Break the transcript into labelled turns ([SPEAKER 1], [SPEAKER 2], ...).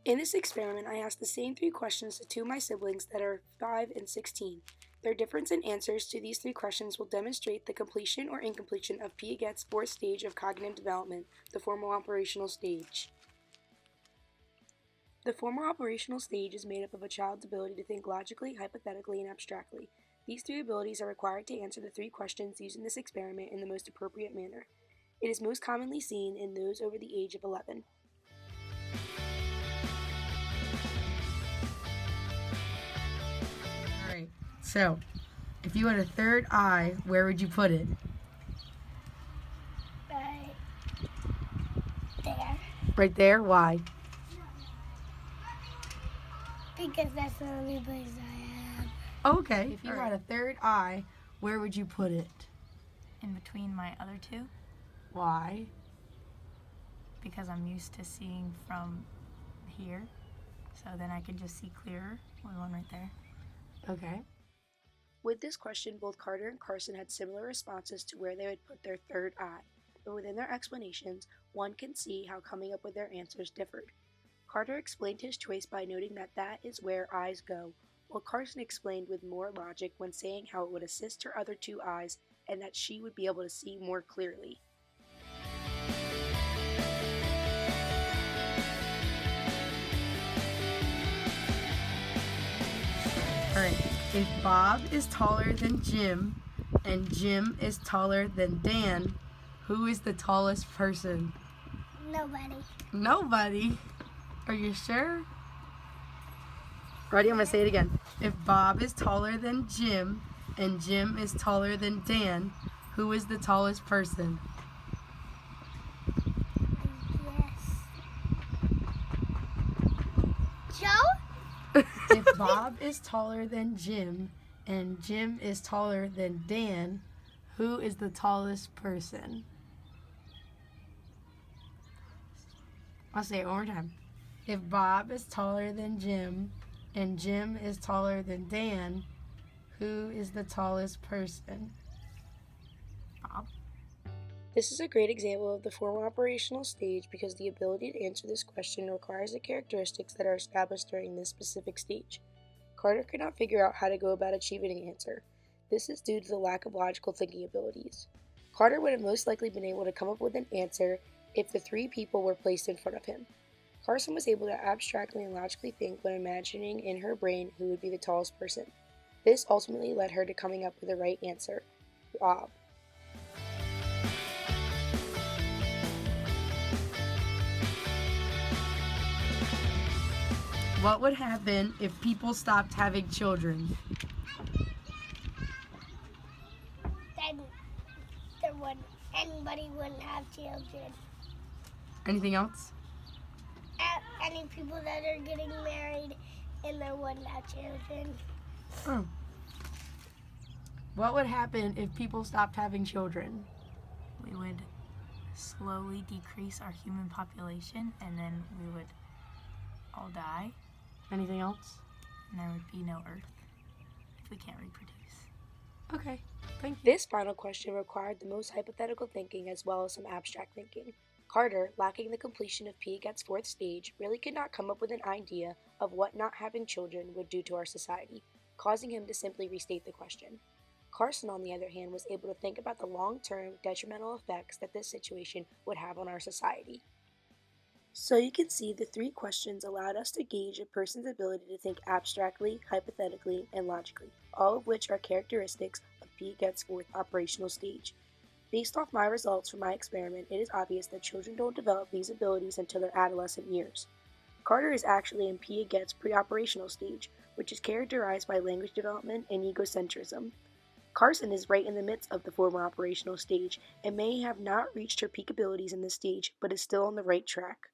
[SPEAKER 1] In this experiment, I asked the same 3 questions to 2 of my siblings that are 5 and 16. Their difference in answers to these 3 questions will demonstrate the completion or incompletion of Piaget's 4th stage of cognitive development, the formal operational stage. The formal operational stage is made up of a child's ability to think logically, hypothetically, and abstractly. These 3 abilities are required to answer the 3 questions used in this experiment in the most appropriate manner. It is most commonly seen in those over the age of 11.
[SPEAKER 2] Alright, so if you had a third eye, where would you put it?
[SPEAKER 3] Right there.
[SPEAKER 2] Right there? Why?
[SPEAKER 3] Because that's the only place I have.
[SPEAKER 2] Okay. If you had a third eye, where would you put it?
[SPEAKER 4] In between my other 2,
[SPEAKER 2] Why?
[SPEAKER 4] because I'm used to seeing from here, so then I could just see clearer with one right there.
[SPEAKER 2] Okay.
[SPEAKER 1] With this question, both Carter and Carson had similar responses to where they would put their third eye, but within their explanations, one can see how coming up with their answers differed. Carter explained his choice by noting that is where eyes go, while Carson explained with more logic when saying how it would assist her other 2 eyes and that she would be able to see more clearly.
[SPEAKER 2] Alright. If Bob is taller than Jim and Jim is taller than Dan, who is the tallest person?
[SPEAKER 3] Nobody.
[SPEAKER 2] Nobody. Are you sure? Ready? I'm going to say it again. If Bob is taller than Jim and Jim is taller than Dan, who is the tallest person?
[SPEAKER 3] Yes. Joe?
[SPEAKER 2] If Bob is taller than Jim and Jim is taller than Dan, who is the tallest person? I'll say it one more time. If Bob is taller than Jim and Jim is taller than Dan, who is the tallest person?
[SPEAKER 4] Bob?
[SPEAKER 1] This is a great example of the formal operational stage because the ability to answer this question requires the characteristics that are established during this specific stage. Carter could not figure out how to go about achieving an answer. This is due to the lack of logical thinking abilities. Carter would have most likely been able to come up with an answer if the 3 people were placed in front of him. Carson was able to abstractly and logically think when imagining in her brain who would be the tallest person. This ultimately led her to coming up with the right answer, Bob.
[SPEAKER 2] What would happen if people stopped having children?
[SPEAKER 3] Then anybody wouldn't have children.
[SPEAKER 2] Anything else?
[SPEAKER 3] Any people that are getting married and they wouldn't have children.
[SPEAKER 2] Oh. What would happen if people stopped having children?
[SPEAKER 4] We would slowly decrease our human population, and then we would all die,
[SPEAKER 2] Anything else?
[SPEAKER 4] and there would be no Earth if we can't reproduce.
[SPEAKER 2] Okay, thank you.
[SPEAKER 1] This final question required the most hypothetical thinking as well as some abstract thinking. Carter, lacking the completion of Piaget's 4th stage, really could not come up with an idea of what not having children would do to our society, causing him to simply restate the question. Carson, on the other hand, was able to think about the long-term detrimental effects that this situation would have on our society. So you can see the 3 questions allowed us to gauge a person's ability to think abstractly, hypothetically, and logically, all of which are characteristics of Piaget's 4th operational stage. Based off my results from my experiment, it is obvious that children don't develop these abilities until their adolescent years. Carter is actually in Piaget's pre-operational stage, which is characterized by language development and egocentrism. Carson is right in the midst of the formal operational stage and may have not reached her peak abilities in this stage, but is still on the right track.